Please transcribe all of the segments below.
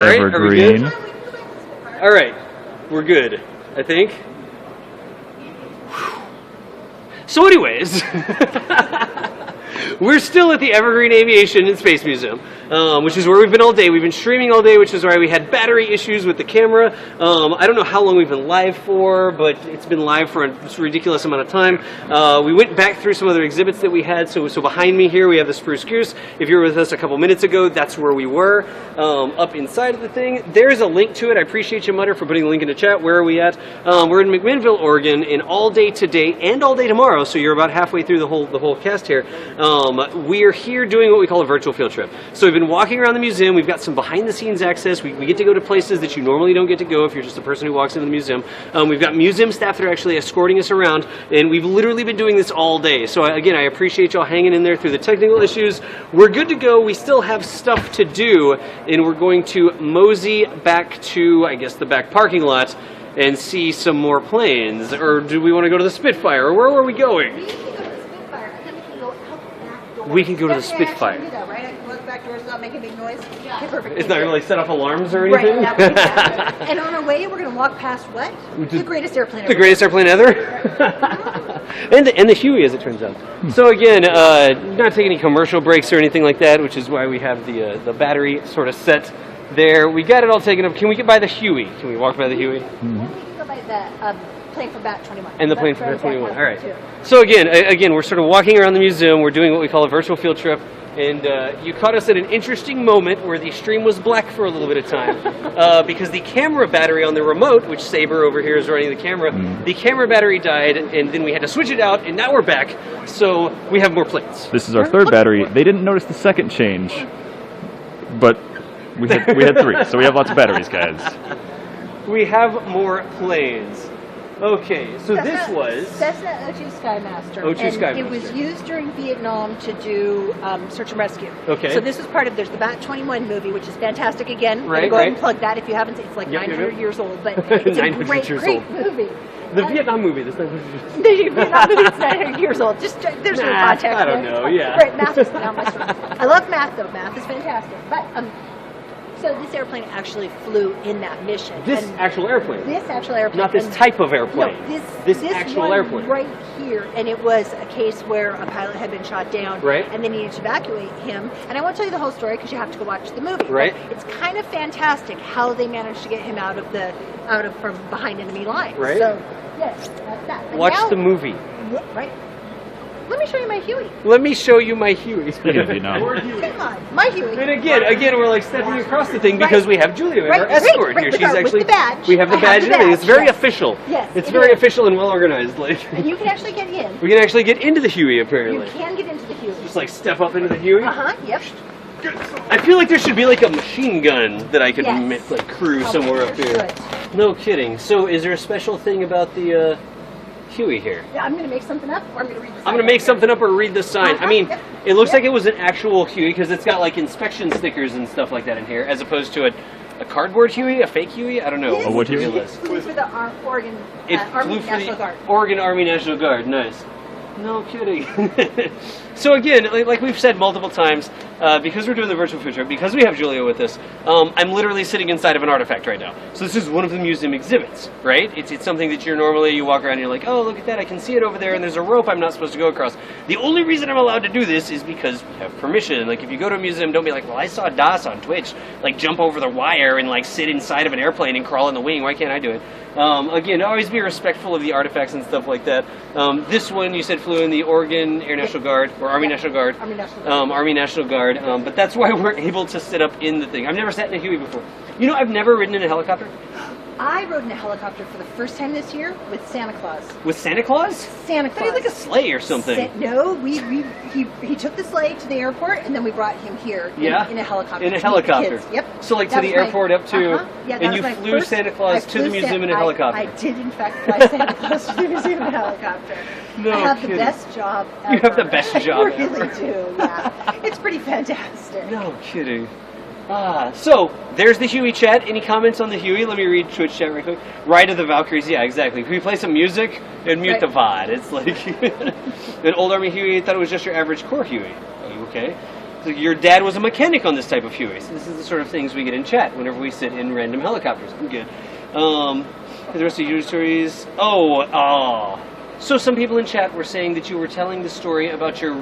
Evergreen. All right, we're good, I think. So anyways, we're still at the Evergreen Aviation and Space Museum, which is where we've been all day. We've been streaming all day, which is why we had battery issues with the camera. I don't know how long we've been live for, but it's been live for a ridiculous amount of time. We went back through some other exhibits that we had. So behind me here, we have the Spruce Goose. If you were with us a couple minutes ago, that's where we were, up inside of the thing. There's a link to it. I appreciate you, Mutter, for putting the link in the chat. Where are we at? We're in McMinnville, Oregon, and all day today and all day tomorrow. So you're about halfway through the whole cast here. We are here doing what we call a virtual field trip. So we've been walking around the museum. We've got some behind-the-scenes access. We get to go to places that you normally don't get to go if you're just a person who walks into the museum. We've got museum staff that are actually escorting us around, and we've literally been doing this all day. So again, I appreciate y'all hanging in there through the technical issues. We're good to go. We still have stuff to do, and we're going to mosey back to, I guess, the back parking lot and see some more planes. Or do we want to go to the Spitfire? Or where are we going? We can go to the Spitfire. Do that, right? Close back doors, not making a big noise. Yeah. Okay, perfect. It's not going to like set off alarms or anything? Right, exactly. And on our way, we're going to walk past what? The greatest airplane ever. The greatest airplane ever? and the Huey, as it turns out. So again, not taking any commercial breaks or anything like that, which is why we have the battery sort of set there. We got it all taken up. Can we get by the Huey? Can we walk by the Huey? Mm-hmm. We can go by the plane from Bat 21. And the plane from Bat 21. All right. So again, we're sort of walking around the museum. We're doing what we call a virtual field trip. And you caught us at an interesting moment where the stream was black for a little bit of time because the camera battery on the remote, which Saber over here is running the camera, the camera battery died, and then we had to switch it out, and now we're back. So we have more planes. This is our third battery. They didn't notice the second change, but we had three, so we have lots of batteries, guys. We have more planes. Okay, so that's the O2 Skymaster. Skymaster. It was used during Vietnam to do search and rescue. Okay. So this was part of, there's the Bat 21 movie, which is fantastic again. Right, go ahead and plug that if you haven't seen it. It's like 900 years old, but it's a great movie. The Vietnam movie, that's 900 years old. The Vietnam movie is 900 years old. Just, there's no context. I don't know, yeah. Right, math is not my strength. I love math, though. Math is fantastic. But, so this airplane actually flew in that mission. This actual airplane? This actual airplane. Not this type of airplane. No, this actual airplane. Right here. And it was a case where a pilot had been shot down. Right. And they needed to evacuate him. And I won't tell you the whole story because you have to go watch the movie. Right. But it's kind of fantastic how they managed to get him out of from behind enemy lines. Right. So, yes, that's that. Watch the movie. Right. Let me show you my Huey. Let me show you my Huey. Speaking of Vietnam. Come on, my Huey. And again, we're like stepping across the thing because we have Julia, our escort here. She's actually with the badge. We have the badge and everything. It's very official. Yes, it's very official and well organized. Like, and you can actually get in. We can actually get into the Huey apparently. You can get into the Huey. Just like step up into the Huey. Yep. I feel like there should be like a machine gun that I could like crew somewhere up here. No kidding. So, is there a special thing about the Huey here? Yeah, I'm going to make something up, or I'm going to read the sign. I'm going to make something up or read the sign. I mean, it looks like it was an actual Huey because it's got like inspection stickers and stuff like that in here, as opposed to a cardboard Huey, a fake Huey. I don't know. What Huey? It flew for the Oregon Army National Guard. Oregon Army National Guard. Nice. No kidding. So again, like we've said multiple times, because we're doing the virtual field trip, because we have Julia with us, I'm literally sitting inside of an artifact right now. So this is one of the museum exhibits, right? It's something that you walk around and you're like, oh, look at that, I can see it over there, and there's a rope I'm not supposed to go across. The only reason I'm allowed to do this is because we have permission. Like, if you go to a museum, don't be like, well, I saw Das on Twitch, like, jump over the wire and, like, sit inside of an airplane and crawl in the wing. Why can't I do it? Again, always be respectful of the artifacts and stuff like that. This one, you said, flew in the Oregon Air National Guard, or Army National Guard. Army National Guard. But that's why we're able to sit up in the thing. I've never sat in a Huey before. You know, I've never ridden in a helicopter. I rode in a helicopter for the first time this year with Santa Claus. With Santa Claus? Santa Claus. I thought he had like a sleigh or something. No, he took the sleigh to the airport, and then we brought him here in a helicopter. In a helicopter. Yep. So like to the airport up to, and you flew Santa Claus to the museum in a helicopter. I did in fact fly Santa Claus to the museum in a helicopter. No I have kidding. the best job ever. You have the best job ever. I really do, yeah. It's pretty fantastic. No kidding. So, there's the Huey chat. Any comments on the Huey? Let me read Twitch chat real quick. Ride of the Valkyries, yeah, exactly. Can we play some music and mute the VOD? It's like an old Army Huey. I thought it was just your average core Huey. Okay. So your dad was a mechanic on this type of Huey. So this is the sort of things we get in chat whenever we sit in random helicopters. I'm good. The rest of your stories. So some people in chat were saying that you were telling the story about your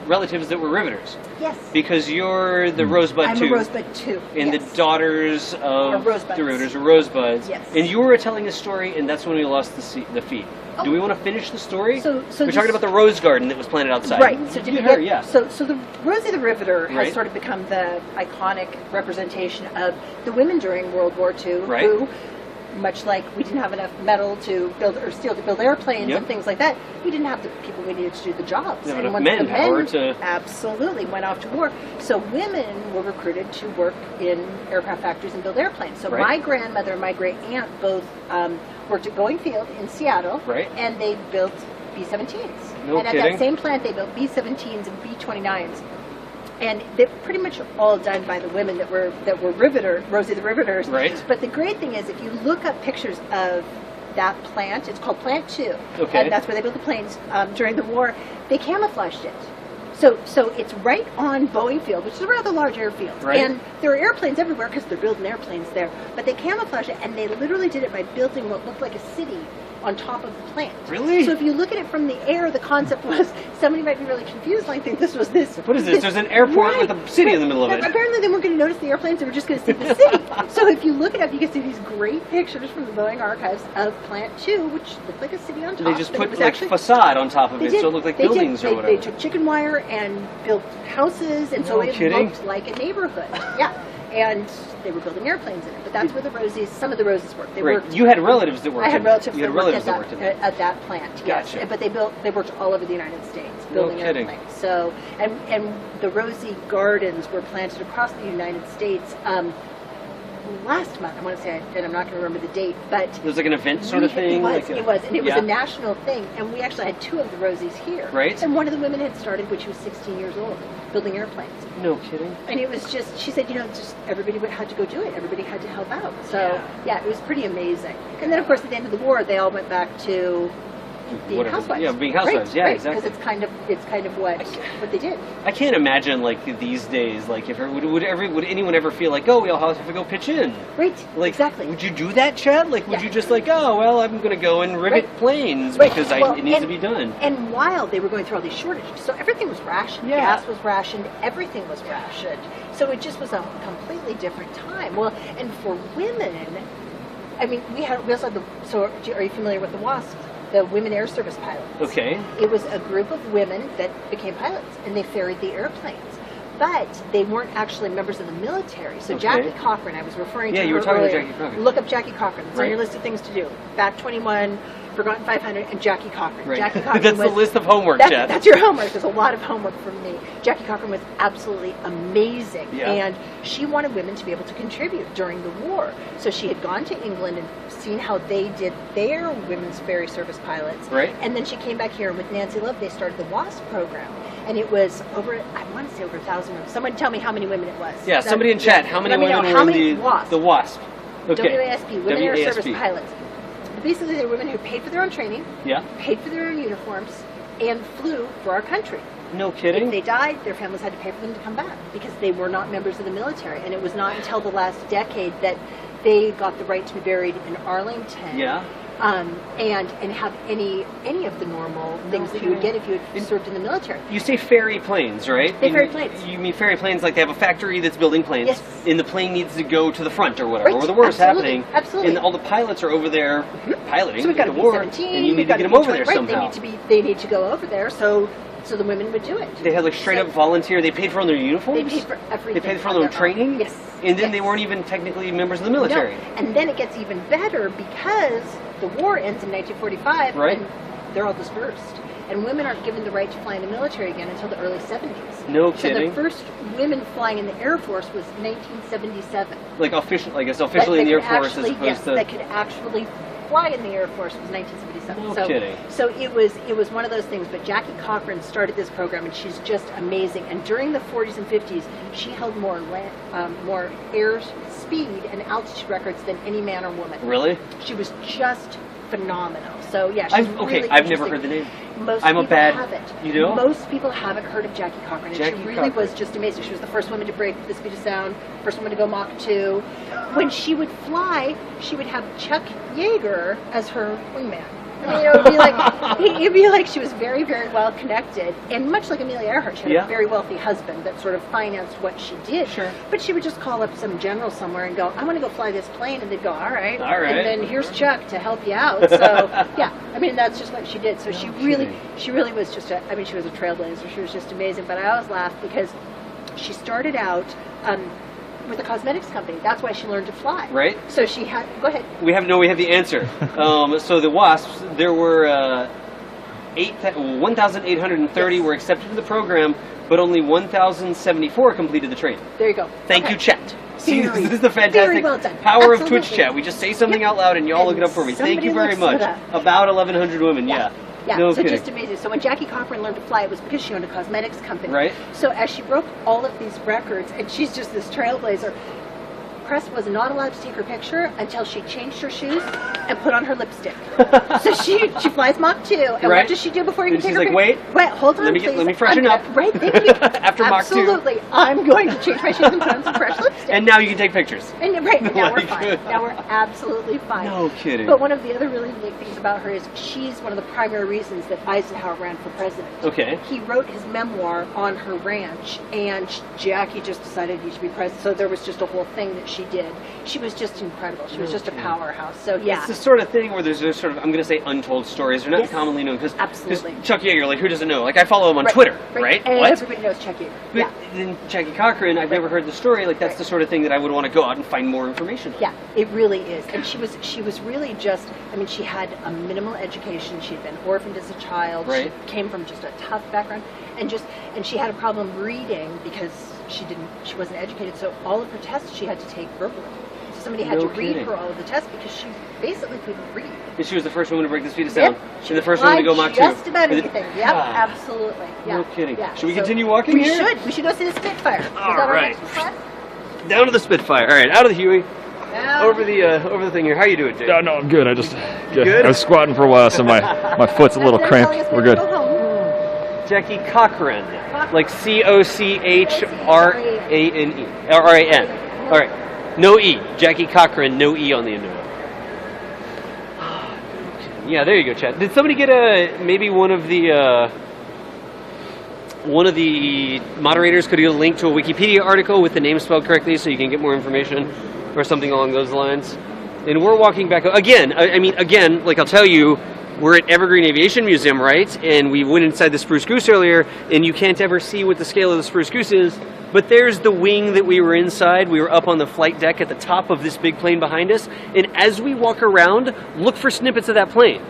relatives that were riveters. Yes. Because you're the Rosebud I'm 2. a Rosebud 2. And yes. the daughters of Rosebuds. the riveters are Rosebuds. Yes. And you were telling a story, and that's when we lost the feed. Oh. Do we want to finish the story? So we're talking about the rose garden that was planted outside. Right. So did you her, get, yeah. So the Rosie the Riveter has Right. sort of become the iconic representation of the women during World War II Right. who, much like we didn't have enough metal to build or steel to build airplanes Yep. and things like that, we didn't have the people we needed to do the jobs. No, and enough once the manpower men to- absolutely went off to war, so women were recruited to work in aircraft factories and build airplanes. So Right. my grandmother and my great aunt both worked at Boeing Field in Seattle, Right. and they built B-17s. No and at kidding. that same plant, they built B-17s and B-29s. And they're pretty much all done by the women that were Rosie the Riveters. Right. But the great thing is, if you look up pictures of that plant, it's called Plant 2. Okay. And that's where they built the planes during the war. They camouflaged it. So it's right on Boeing Field, which is a rather large airfield. Right. And there are airplanes everywhere because they're building airplanes there. But they camouflaged it, and they literally did it by building what looked like a city on top of the plant. Really? So if you look at it from the air, the concept was, somebody might be really confused, like think this was this. What is this? There's an airport Right, with a city in the middle of right. it. Apparently they weren't going to notice the airplanes, they were just going to see the city. So if you look it up, you can see these great pictures from the Boeing archives of Plant 2, which looked like a city on top. They just but it put was like actually, facade on top of they it, did. so it looked like They did. buildings or They whatever. took chicken wire and built houses, and so No it kidding. looked like a neighborhood. Yeah. And they were building airplanes in it. But that's where the Rosies, some of the Rosies worked. They Right. worked. You had relatives that worked I had in relatives it. You that had worked relatives at that worked in it. at that plant. Yes, Gotcha. but they worked all over the United States No building kidding. airplanes. So and the Rosie Gardens were planted across the United States. Last month, I want to say, and I'm not going to remember the date, but It was like an event sort of thing. It was, like a- it was, and it was yeah. a national thing. And we actually had 2 of the Rosies here. Right. And one of the women had started when she was 16 years old, building airplanes. No kidding. And it was just, she said, just everybody had to go do it. Everybody had to help out. So, yeah, it was pretty amazing. And then, of course, at the end of the war, they all went back to being Whatever. housewives. Yeah, being housewives. Right, Yeah, right, exactly. Because it's kind of what they did. I can't imagine like these days, like if would anyone ever feel like, oh, we all have to go pitch in? Right, Like, exactly. Would you do that, Chad? Like, would Yeah. you just like, oh, well, I'm going to go and rivet Right. planes Right. because Well, it needs to and- be done? And while they were going through all these shortages, so everything was rationed. Yeah. Gas was rationed. Everything was rationed. So it just was a completely different time. Well, and for women, I mean, we also had so are you familiar with the WASPs? The Women Air Service Pilots. Okay. It was a group of women that became pilots, and they ferried the airplanes. But they weren't actually members of the military. So Okay. Jackie Cochran, I was referring Yeah, to you her were talking about earlier. Jackie Cochran. Look up Jackie Cochran. It's on Right. your list of things to do. Back 21, Forgotten 500, and Jackie Cochran. Right. Jackie Cochran That's was, the list of homework, that's, Chad. that's your homework. There's a lot of homework from me. Jackie Cochran was absolutely amazing. Yeah. And she wanted women to be able to contribute during the war. So she had gone to England and seen how they did their women's ferry service pilots. Right. And then she came back here, and with Nancy Love, they started the WASP program. And it was over, I want to say over 1,000 women. Someone tell me how many women it was. Yeah, somebody in chat, how many Let me know, women how were many in WASP? the WASP? Okay. WASP, Women Air Service WASP. Pilots. Basically, they were women who paid for their own training, Yeah. paid for their own uniforms, and flew for our country. No If kidding. they died, their families had to pay for them to come back because they were not members of the military. And it was not until the last decade that they got the right to be buried in Arlington. Yeah. And have any of the normal things that you would get if you had served in the military. You say ferry planes, right? They ferry planes. You mean ferry planes like they have a factory that's building planes, Yes. and the plane needs to go to the front or whatever, Right. or the war's Absolutely. happening, Absolutely. and all the pilots are over there piloting So we've got the a war, B-17, and you need we've to got get a them over there B-20, right, somehow. They need to go over there, so the women would do it. They had like straight up volunteer. They paid for all their uniforms. They paid for everything. They paid for all on their their training. own. Yes. And then Yes. they weren't even technically members of the military. No. And then it gets even better because the war ends in 1945, Right. and they're all dispersed. And women aren't given the right to fly in the military again until the early 70s. No So kidding. the first women flying in the Air Force was 1977. Like official, I guess officially in the Air Force as opposed yes, to. that could actually fly in the Air Force was 1977. No so, kidding. So it was one of those things. But Jackie Cochran started this program, and she's just amazing. And during the 40s and 50s, she held more air speed and altitude records than any man or woman. Really? She was just phenomenal. So yeah, she's really I've never interesting. heard the name. Most I'm a people bad. haven't. You do? Most people haven't heard of Jackie Cochran, and Jackie she really Cochran. was just amazing. She was the first woman to break the speed of sound, first woman to go Mach 2. When she would fly, she would have Chuck Yeager as her wingman. I mean, it would be like it'd be like she was very, very well connected, and much like Amelia Earhart, she had Yeah. a very wealthy husband that sort of financed what she did. Sure. But she would just call up some general somewhere and go, "I want to go fly this plane," and they'd go, "All right." All right. And then here's Chuck to help you out. So yeah, I mean that's just what she did. So she really was just she was a trailblazer. She was just amazing. But I always laugh because she started out with a cosmetics company. That's why she learned to fly. Right. So she had. Go ahead. We have the answer. So the WASPs, there were 1,830 were accepted to the program, but only 1,074 completed the training. There you go. Thank you, chat. See, Very, this is the very fantastic well done. power of Absolutely. Twitch chat. We just say something Yep. out loud and y'all look And it up for me. Thank you somebody very looks much. it up. About 1,100 women, yeah. Yeah, No so kidding. just amazing. So when Jackie Cochran learned to fly, it was because she owned a cosmetics company. Right. So as she broke all of these records, and she's just this trailblazer, press was not allowed to take her picture until she changed her shoes and put on her lipstick. So she flies Mach 2, and Right. what does she do before you And can she's take her like, picture? Wait, hold on, please. let me freshen up. Right, thank you. After Mach 2. Absolutely. I'm going to change my shoes and put on some fresh lipstick. And now you can take pictures. And right, now we're Like, fine. Now we're absolutely fine. No kidding. But one of the other really unique things about her is she's one of the primary reasons that Eisenhower ran for president. Okay. He wrote his memoir on her ranch, and Jackie just decided he should be president. So there was just a whole thing that she did. She was just incredible. She was just a powerhouse. So yeah. It's the sort of thing where there's this sort of, I'm going to say untold stories. They're not Yes. commonly known because Absolutely. Chuck Yeager, like who doesn't know? Like I follow him on Twitter, right? And What? everybody knows Chuck Yeager. But Yeah. then Jackie Cochran, I've never heard the story. Like that's Right. the sort of thing that I would want to go out and find more information on. Yeah, it really is. And she was really just, I mean, she had a minimal education. She'd been orphaned as a child. Right. She came from just a tough background, and she had a problem reading because she wasn't educated. So all of her tests she had to take verbally. So somebody had No to read kidding. her all of the tests because she basically couldn't read. And she was the first woman to break the speed of sound. Yep. And the first woman to go Mach 2. Just about And then- anything. Yep, Ah. absolutely. Yeah. No kidding. Yeah. Should we So continue walking we here? should. We should go see the Spitfire. Is All that our right. next request? Down to the Spitfire. All right, out of the Huey, Now- over the thing here. How you doing, Jay? No, I'm good. I just Good? I was squatting for a while, so my foot's a little They're cramped. telling us We're we good. can go home. Jackie Cochran, like Cochran, R-A-N. All right, no E. Jackie Cochran, no E on the end of it. Yeah, there you go, Chad. Did somebody get maybe one of the moderators could get a link to a Wikipedia article with the name spelled correctly so you can get more information or something along those lines? And we're walking back again. Again, like I'll tell you, we're at Evergreen Aviation Museum, right? And we went inside the Spruce Goose earlier, and you can't ever see what the scale of the Spruce Goose is. But there's the wing that we were inside. We were up on the flight deck at the top of this big plane behind us. And as we walk around, look for snippets of that plane.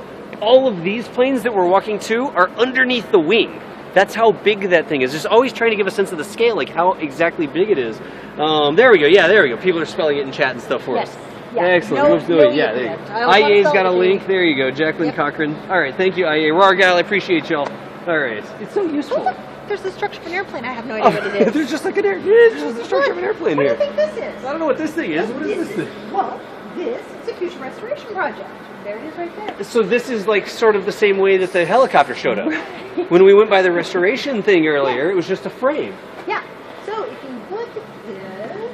All of these planes that we're walking to are underneath the wing. That's how big that thing is. Just always trying to give a sense of the scale, like how exactly big it is. There we go. Yeah, there we go. People are spelling it in chat and stuff for us. Yes. Yeah. Excellent. No, Who's doing? no Yeah, E there you yet. go. I always IA's want got a spelling link. There you go. Jacqueline Yep. Cochran. All right. Thank you, IA. Raw gal. I appreciate y'all. All right. It's so useful. Oh, look, there's the structure of an airplane. I have no idea what it is. There's just like an air. It's just the structure of an airplane What here. do you think this is? I don't know what this thing is. What is this thing? Well, this is a future restoration project. There it is right there. So this is like sort of the same way that the helicopter showed up. When we went by the restoration thing earlier, it was just a frame. Yeah. So if you look at this,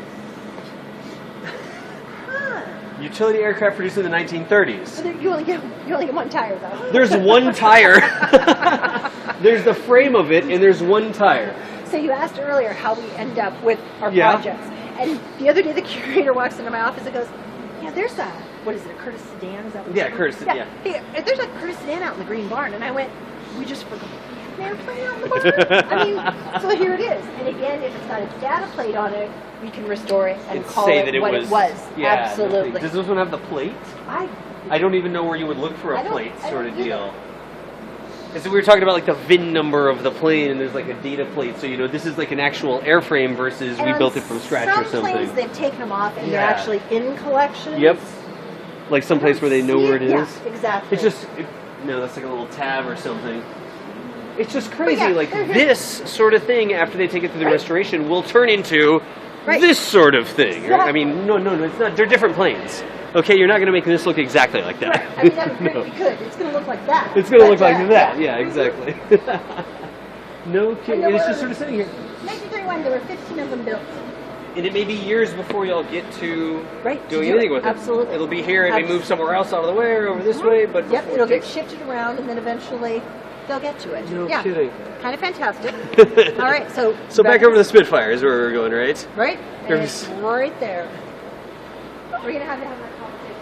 Utility aircraft produced in the 1930s. so there, you only get one tire though. There's one tire. There's the frame of it, and there's one tire. So you asked earlier how we end up with our Yeah. projects, and the other day the curator walks into my office and goes, "Yeah, there's a what is it? A Curtis sedan? Is that what Yeah, it's Curtis, called?" yeah. Hey, there's a Curtis sedan out in the green barn, and I went, "We just forgot an airplane out in the barn." I mean, so here it is. And again, if it's got a data plate on it, we can restore it and call say it that what it was. Yeah, Absolutely. Does this one have the plate? I I don't even know where you would look for I a don't- plate I sort don't of either. deal. And so we were talking about like the VIN number of the plane, and there's like a data plate, so you know this is like an actual airframe versus we and built on it from scratch some or something. planes, they've taken them off and Yeah. they're actually in collections. Yep. Like someplace where they know where it is. Yeah, exactly. It's just no, that's like a little tab or something. It's just crazy. yeah, like they're here. this sort of thing after they take it through the Right. restoration will turn into Right. this sort of thing. Right? I Exactly. mean, no, it's not. They're different planes. Okay, you're not going to make this look exactly like that. I mean, that would be good. It's going to look like that. It's going to look But, like that. Yeah, exactly. No kidding. And It's there just sort of sitting here. 1931, there were 15 of them built. And it may be years before y'all get to Right, to doing do anything it. with it. Absolutely. It'll be here. It may move somewhere else out of the way or over this way, but Yep, before it'll it get takes- shifted around, and then eventually they'll get to it. No yeah. kidding. Kind of fantastic. All right, so back over to the Spitfire is where we're going, right? right, and There's- it's right there. We're gonna have to have that conversation.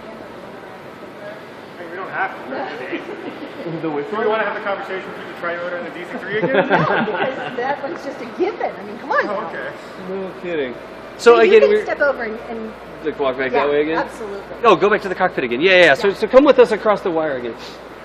I mean, we don't have to. The Do we want to have the conversation between the Toyota and the DC3 again? No, because that one's just a given. I mean, come on. Oh, now. okay. No kidding. So you again, can we're step over and like walk back yeah, that way again. absolutely. Oh, go back to the cockpit again. Yeah. So come with us across the wire again.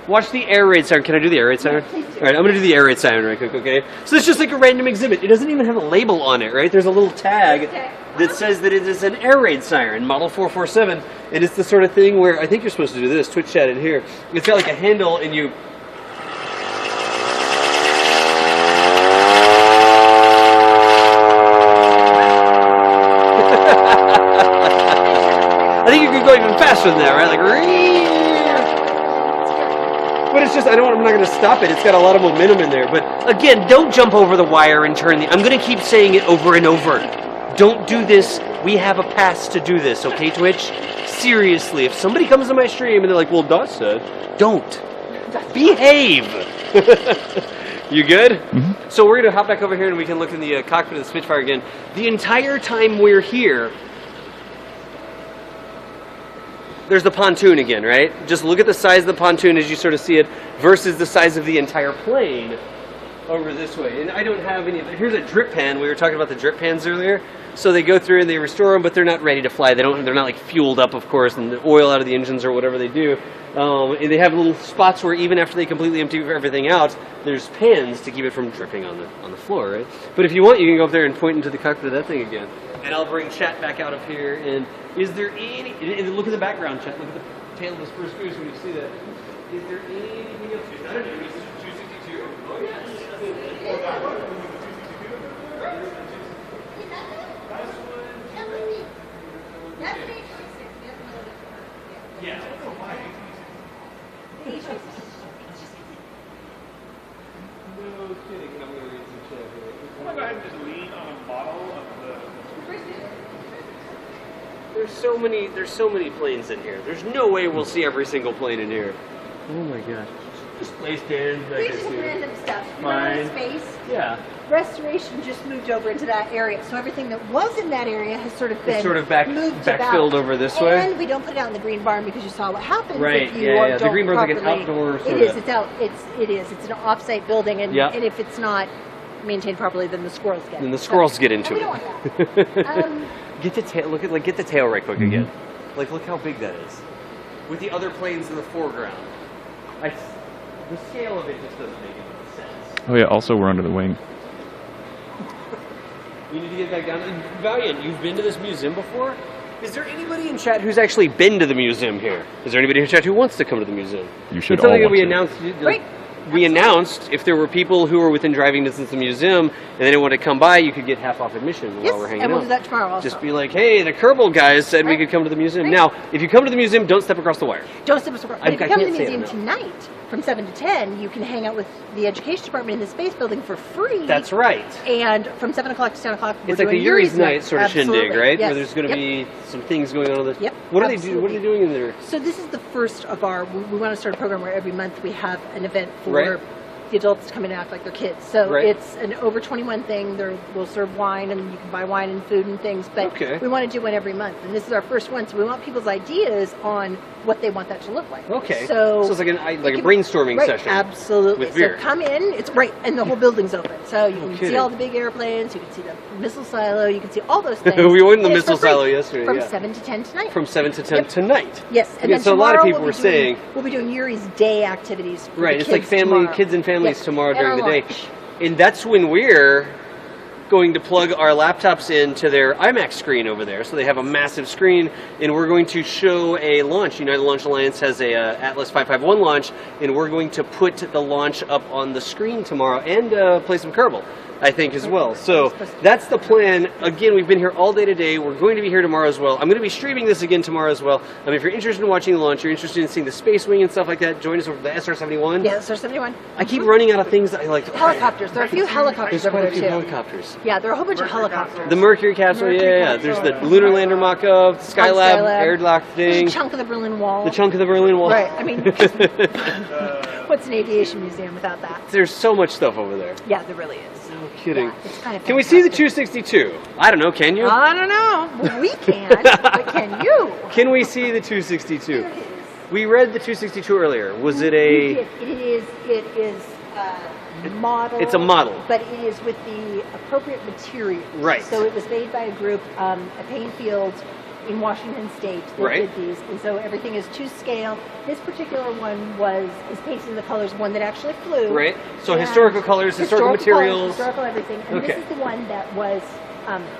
Watch the air raid siren. Can I do the air raid siren? please do. All right, I'm going to do the air raid siren right quick, okay? So it's just like a random exhibit. It doesn't even have a label on it, right? There's a little tag that says that it is an air raid siren, model 447. And it's the sort of thing where I think you're supposed to do this, Twitch chat in here. It's got like a handle and you... I think you could go even faster than that, right? Like, but it's just, I'm not going to stop it. It's got a lot of momentum in there. But again, don't jump over the wire and turn the, I'm going to keep saying it over and over. Don't do this. We have a pass to do this, okay, Twitch? Seriously, if somebody comes to my stream and they're like, well, Dot said, don't. Behave. You good? Mm-hmm. So we're going to hop back over here and we can look in the cockpit of the Spitfire again. The entire time we're here, there's the pontoon again, right? Just look at the size of the pontoon as you sort of see it versus the size of the entire plane over this way. And I don't have any of it. Here's a drip pan. We were talking about the drip pans earlier. So they go through and they restore them, but they're not ready to fly. They're not like fueled up, of course, and the oil out of the engines or whatever they do. And they have little spots where even after they completely empty everything out, there's pans to keep it from dripping on the floor, right? But if you want, you can go up there and point into the cockpit of that thing again. And I'll bring chat back out of here. And is there any... And look at the background, chat. Look at the tail of the Spruce Goose when you see that. Is there anything else? Is that a new 262? Oh, yes. Yeah. No kidding. I'm going to read some chat here. I'm going to go ahead and just lean on a model of the... There's so many planes in here. There's no way we'll see every single plane in here. Oh my god. Just place stands back We there just too. random stuff. Fine. Space. Yeah. Restoration just moved over into that area, so everything that was in that area has sort of been It's sort of moved backfilled about. over this way. And we don't put it out in the green barn because you saw what happens Right, if you yeah. The don't green barn's like an properly- outdoor sort It is. of- It's out. It's an off-site building, and Yeah. and if it's not maintained properly, then the squirrels get it. Then the squirrels get into and we it. don't want that. Get the tail. Look at get the tail right quick again. Like look how big that is, with the other planes in the foreground. The scale of it just doesn't make any sense. Oh yeah, also we're under the wing. You need to get back down. And Valiant, you've been to this museum before? Is there anybody in chat who's actually been to the museum here? Is there anybody in chat who wants to come to the museum? You should It's something all that we want to. announced. Right. We announced if there were people who were within driving distance of the museum and they didn't want to come by, you could get half off admission Yes, while we're hanging and we'll out. do that tomorrow also. Just be like, hey, the Kerbal guys said we Right. could come to the museum. Right. Now, if you come to the museum, don't step across the wire. Don't step us. But I if you come to can't the say it museum enough. tonight from 7 to 10, you can hang out with the education department in the space building for free. That's right. And from 7 o'clock to 10 o'clock, we're It's like the doing Yuri's night sort of Absolutely. shindig, right? Yes. Where there's going to Yep. be some things going on. With Yep, What are they absolutely. What are they doing in there? So this is the first of our. We want to start a program where every month we have an event for Right. the adults to come in and act like they're kids. So Right. it's an over 21 thing. We'll serve wine and you can buy wine and food and things. But Okay. we want to do one every month, and this is our first one. So we want people's ideas on what they want that to look like. Okay. So it's like a you can- brainstorming right, session. Absolutely. with beer. So come in. It's right, and the whole building's open. So you can see kidding. all the big airplanes. You can see the missile silo. You can see all those things. We went in the And it's missile for free silo yesterday, From yeah. 7 to 10 tonight. From 7 to 10 Yep. tonight. Yes, and Yeah, then so a lot of tomorrow people we'll were be doing- saying- we'll be doing Yuri's Day activities. For Right, the it's like kids tomorrow. kids and families Yes, tomorrow and during our the day. lunch. And that's when we're going to plug our laptops into their IMAX screen over there. So they have a massive screen, and we're going to show a launch. United Launch Alliance has a Atlas 551 launch, and we're going to put the launch up on the screen tomorrow and play some Kerbal. I think, as well. So that's the plan. Again, we've been here all day today. We're going to be here tomorrow as well. I'm going to be streaming this again tomorrow as well. If you're interested in watching the launch, you're interested in seeing the Space Wing and stuff like that, join us over the SR-71. Yeah, SR-71. I keep running out of things that I like. Helicopters. There are a few helicopters There's over quite a there few too. helicopters. Yeah, there are a whole bunch of helicopters. The Mercury capsule, yeah. There's the lunar lander mock-up, Skylab, airlock thing. There's a chunk of the Berlin Wall. The chunk of the Berlin Wall. Right. I mean, what's an aviation museum without that? There's so much stuff over there. Yeah, there really is. No kidding. Yeah, it's kind of Can we see the fantastic. 262? I don't know, can you? I don't know. Well, we can, but can you? Can we see the 262? Here it is. We read the 262 earlier. Was it We a... did. It is model. It's a model. But it is with the appropriate materials. Right. So it was made by a group at Payne Fields in Washington State that Right. did these. And so everything is to scale. This particular one is painted in the colors, one that actually flew. Right. So And historical colors, historical materials. colors, historical everything. And Okay. this is the one that was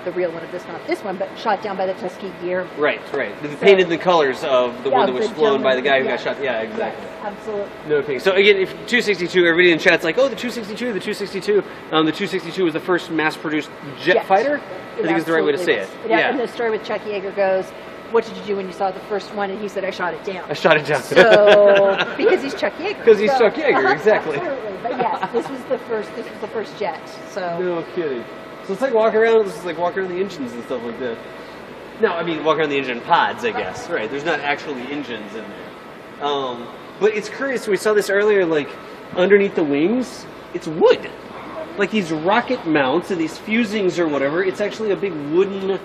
the real one of this, not this one, but shot down by the Tuskegee. Right. They painted the colors of the one that was the flown by the guy who gentleman, got shot. Yeah, exactly. Yes, absolutely. No kidding. So again, if 262, everybody in chat's like, oh, the 262, the 262. The 262 was the first mass-produced jet fighter. I think is the right way to say it. Absolutely was. And the story with Chuck Yeager goes, what did you do when you saw the first one? And he said, I shot it down. I shot it down. So, because he's Chuck Yeager. Because he's Chuck Yeager, exactly. Absolutely. But yes, this was the first jet. So. No kidding. So it's like walking around. This is like walking around the engines and stuff like that. No, I mean walking around the engine pods, I guess. Right. There's not actually engines in there. But it's curious. We saw this earlier. Like underneath the wings, it's wood. Like these rocket mounts and these fusings or whatever. It's actually a big wooden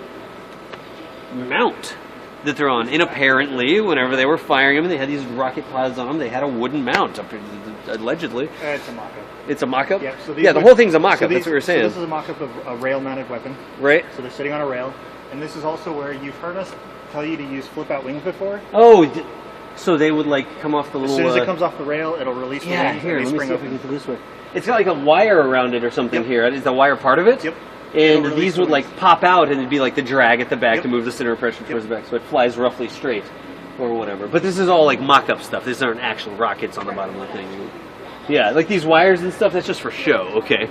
mount that they're on. And apparently, whenever they were firing them, and they had these rocket pods on them, they had a wooden mount, allegedly. It's a mock-up. It's a mock-up? Yeah, so The whole thing's a mock-up, that's what we were saying. So this is a mock-up of a rail-mounted weapon. Right? So they're sitting on a rail. And this is also where you've heard us tell you to use flip-out wings before. Oh, so they would like come off the As little... soon as it comes off the rail, it'll release the yeah, wings here, and let they me spring see if we open. can do this way. It's got like a wire around it or something here. Is the wire part of it? Yep. And It'll release these the would wings. like pop out and it'd be like the drag at the back Yep. to move the center of pressure towards the back. So it flies roughly straight or whatever. But this is all like mock-up stuff. These aren't actual rockets on the bottom of the thing. Yeah, like these wires and stuff, that's just for show. Okay.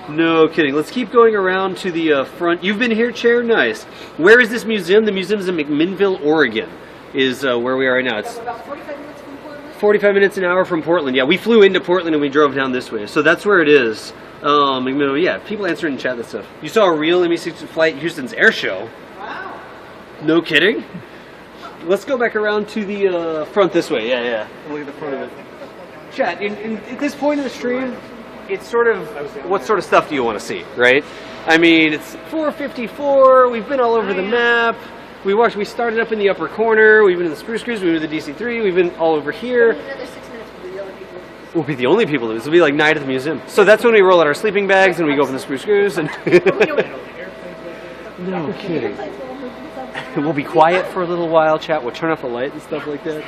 No kidding. Let's keep going around to the front. You've been here, Chair? Nice. Where is this museum? The museum is in McMinnville, Oregon, is where we are right now. It's About 45 minutes from Portland. 45 minutes an hour from Portland. Yeah, we flew into Portland and we drove down this way. So that's where it is. Yeah, people answering in chat and stuff. You saw a real ME-6 flight at Houston's air show. Wow. No kidding. Let's go back around to the front this way. Yeah. Look at the front of it. Chat, at this point in the stream, it's sort of, what sort of stuff do you want to see, right? I mean, it's 4:54, we've been all over the map. We started up in the upper corner, we've been in the Spruce Goose, we've been in the DC-3, we've been all over here. Another 6 minutes will be the only people. We'll be the only people. This will be like night at the museum. So that's when we roll out our sleeping bags and we go up in the Spruce Goose and... No kidding. We'll be quiet for a little while, chat. We'll turn off the light and stuff like that.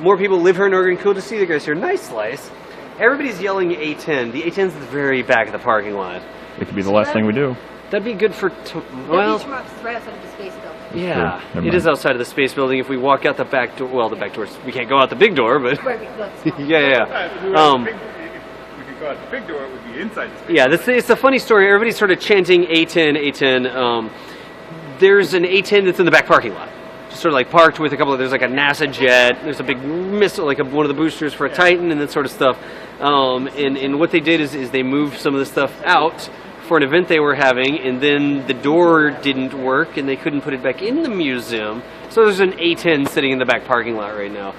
More people live here in Oregon. Cool to see you guys here. Nice slice. Everybody's yelling A10. The A10's at the very back of the parking lot. It could be the last thing we do. That'd be good for... Well, it's right outside of the space building. Yeah. Sure, never It is mind. outside of the space building. If we walk out the back door... Well, the back doors... We can't go out the big door, but... Right, that's fine. Yeah. If we could go out the big door, it would be inside the space. Yeah, it's a funny story. Everybody's sort of chanting A10, A10. There's an A10 that's in the back parking lot. Just sort of like parked with a couple of, there's like a NASA jet, there's a big missile, like one of the boosters for a Titan and that sort of stuff. And what they did is they moved some of the stuff out for an event they were having, and then the door didn't work and they couldn't put it back in the museum. So there's an A10 sitting in the back parking lot right now.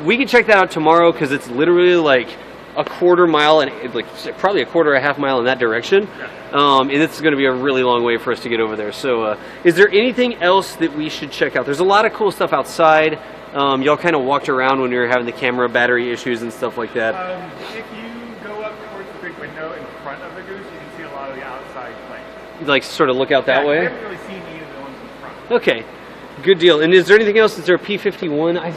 We can check that out tomorrow because it's literally like a quarter mile and like probably a quarter, a half mile in that direction. And it's going to be a really long way for us to get over there. So is there anything else that we should check out? There's a lot of cool stuff outside. Y'all kind of walked around when we were having the camera battery issues and stuff like that. If you go up towards the big window in front of the Goose, you can see a lot of the outside planes. You'd like sort of look out that We way? haven't really seen any of the ones in front. Okay, good deal. And is there anything else? Is there a P-51?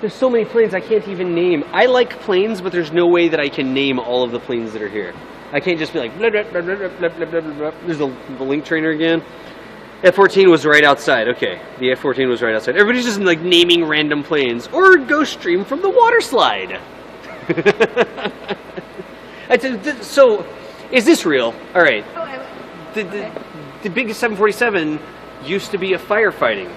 There's so many planes I can't even name. I like planes, but there's no way that I can name all of the planes that are here. I can't just be like, blah, blah, blah, blah, blah, blah, blah, blah, blah. There's the link trainer again. F-14 was right outside. Okay, the F-14 was right outside. Everybody's just like naming random planes. Or Ghost Stream from the water slide. So, Is this real? All right. Oh, The big 747 used to be a firefighting.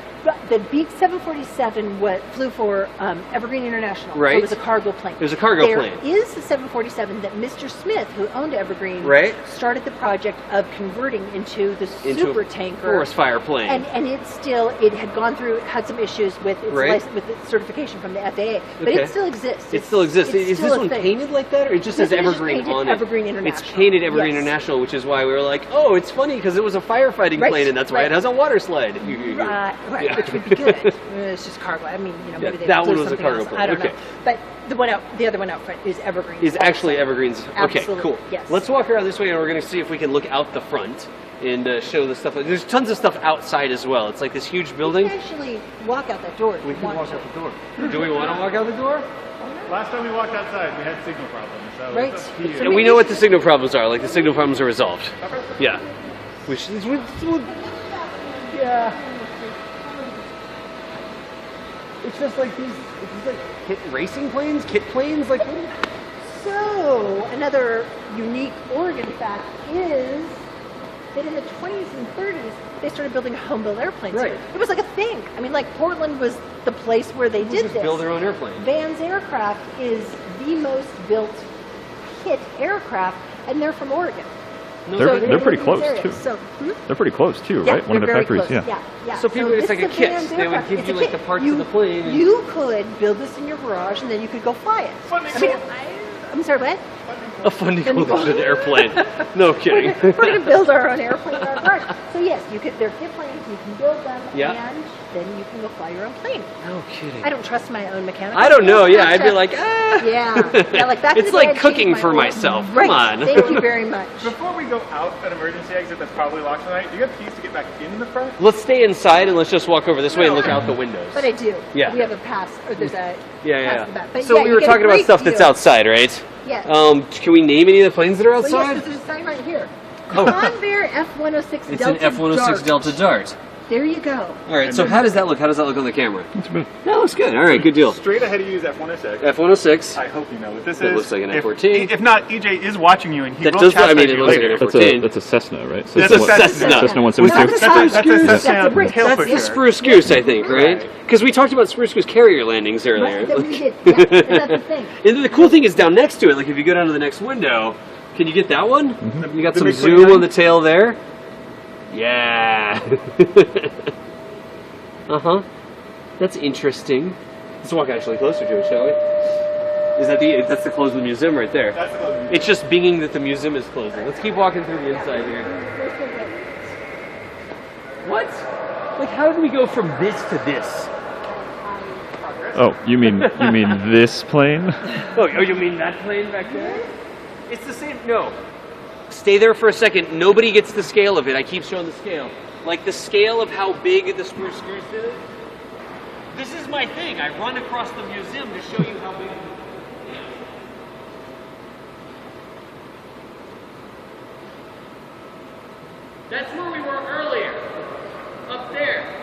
the Beak 747 flew for Evergreen International. Right. So it was a cargo plane. It was a cargo There plane. is the 747 that Mr. Smith, who owned Evergreen, Right. started the project of converting into the Into super a tanker. forest fire plane. And it had gone through, had some issues with its Right. with its certification from the FAA, but Okay. it still exists. It still exists. It's Is still this a one thing. painted like that, or it just This says one is just Evergreen painted on it? Evergreen It's International. painted Evergreen Yes. International, which is why we were like, oh, it's funny because it was a firefighting Right, plane, and that's why it right. has a water slide. Right, Yeah. which would be good. It's just cargo. I mean, Yeah, maybe they that flew one was a something cargo else. plane. I don't Okay. know. But the other one out front is Evergreen. Is actually Evergreen's. Okay, Absolutely, cool. yes. Let's walk around this way, and we're going to see if we can look out the front and show the stuff. There's tons of stuff outside as well. It's like this huge We building. can actually walk out that door. if We you can want walk to. out the door. Do we want to walk out the door? Last time we walked outside, we had signal problems. So Right. it's up to you. So And we know what the signal problems are. Like the signal problems are resolved. Okay. Yeah. Yeah. It's just like these. It's like kit racing planes, kit planes, like. So, another unique Oregon fact is that in the 20s and 30s, they started building home-built airplanes Right. here. It was like a thing. I mean, like Portland was the place where they did Just this. build their own airplane. Van's Aircraft is the most built kit aircraft, and they're from Oregon. No, They're- So they're pretty in these close, areas. too. So, They're pretty close too, yeah, right? One of the they're very factories, close. yeah. Yeah. So people, it's this like is a kit. Van's They would Aircraft. give It's you a like kit. the parts of the plane and- You could build this in your garage, and then you could go fly it. Funding I mean, goal. Oh, I'm sorry, what? a funding Funding goal goal. an airplane. No kidding. We're going to build our own airplane in our garage. So yes, they're kit planes. You can build them, Yeah. and then you can go fly your own plane. No kidding. I don't trust my own mechanical. I don't know. skills. Yeah, I'd be Gotcha. like, ah. Yeah, like back in It's the day, like I'd cooking change my for oil. myself. Right. Come on. Thank you very much. Before we go out an emergency exit that's probably locked tonight, do you have keys to get back in the front? Let's stay inside and let's just walk over this way and look out the windows. But I do. Yeah. We have a pass, or there's a Yeah, pass yeah. in the back. But So yeah, we you were get a talking about great stuff that's view. outside, right? Yes. Can we name any of the planes that are Well, outside? yes, there's a sign right here. Oh. Convair F-106 It's Delta an F-106 Dart. Delta Dart. There you go. All right. So how does that look? How does that look on the camera? That's good. That looks good. All right. Good deal. Straight ahead of you is F-106. F-106. I hope you know what this It is. looks like an If- F-14. If not, EJ is watching you, and he That will does. I chastise mean, it you looks like later. an That's F-14. that's a Cessna, right? That's a Cessna. Cessna Was 172. that the Spruce Goose? That's a brick. tail That's the pusher. Spruce Goose, I think, right? Because we talked about Spruce Goose carrier landings earlier. Right, that we did. Yeah, and that's the thing. And the cool thing is down next to it, like if you go down to the next window, can you get that one? You got The some big zoom 29? on the tail there. Yeah. Uh-huh. That's interesting. Let's walk actually closer to it, shall we? Is that that's the close of the museum right there? That's the closing. It's just binging that the museum is closing. Let's keep walking through the inside here. What? Like, how did we go from this to this? Oh, you mean this plane? Oh, you mean that plane back there? It's the same. No. Stay there for a second. Nobody gets the scale of it. I keep showing the scale. Like the scale of how big the Spruce Goose is. This is my thing. I run across the museum to show you how big it is. That's where we were earlier. Up there.